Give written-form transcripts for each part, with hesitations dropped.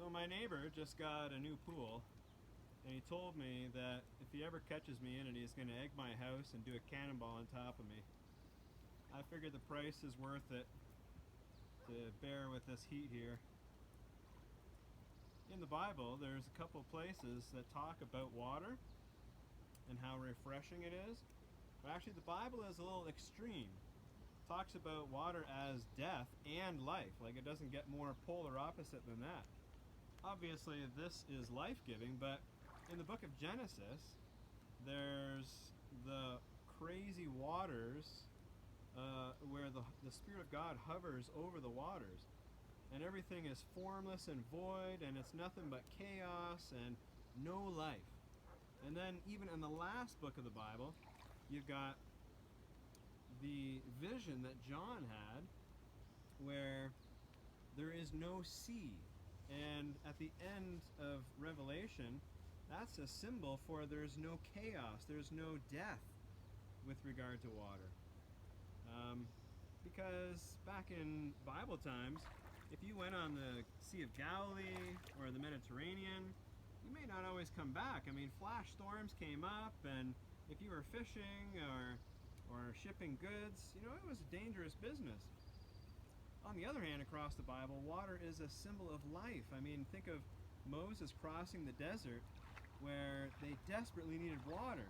So my neighbor just got a new pool, and he told me that if he ever catches me in it, he's going to egg my house and do a cannonball on top of me. I figured the price is worth it to bear with this heat here. In the Bible, there's a couple places that talk about water and how refreshing it is. But actually, the Bible is a little extreme. It talks about water as death and life. Like, it doesn't get more polar opposite than that. Obviously, this is life-giving, but in the book of Genesis, there's the crazy waters where the Spirit of God hovers over the waters. And everything is formless and void, and it's nothing but chaos and no life. And then even in the last book of the Bible, you've got the vision that John had where there is no sea. And at the end of Revelation, that's a symbol for there's no chaos, there's no death with regard to water. Because back in Bible times, if you went on the Sea of Galilee or the Mediterranean, you may not always come back. I mean, flash storms came up, and if you were fishing or shipping goods, it was a dangerous business. On the other hand, across the Bible, water is a symbol of life. I mean, think of Moses crossing the desert where they desperately needed water.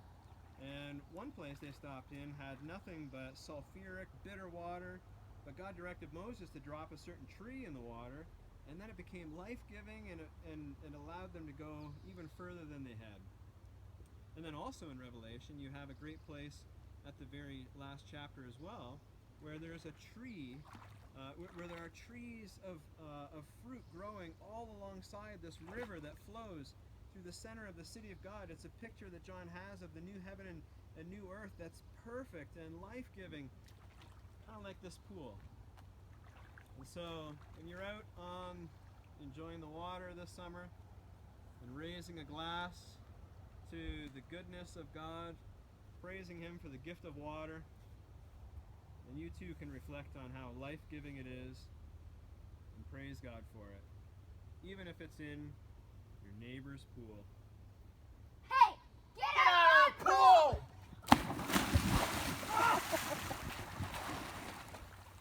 And one place they stopped in had nothing but sulfuric, bitter water, but God directed Moses to drop a certain tree in the water, and then it became life-giving and allowed them to go even further than they had. And then also in Revelation, you have a great place at the very last chapter as well, where there's a tree, where there are trees of fruit growing all alongside this river that flows through the center of the city of God. It's a picture that John has of the new heaven and new earth that's perfect and life-giving, kind of like this pool. And so when you're out enjoying the water this summer and raising a glass to the goodness of God, praising Him for the gift of water, then you too can reflect on how life-giving it is and praise God for it, even if it's in your neighbor's pool. Hey, get out of my pool!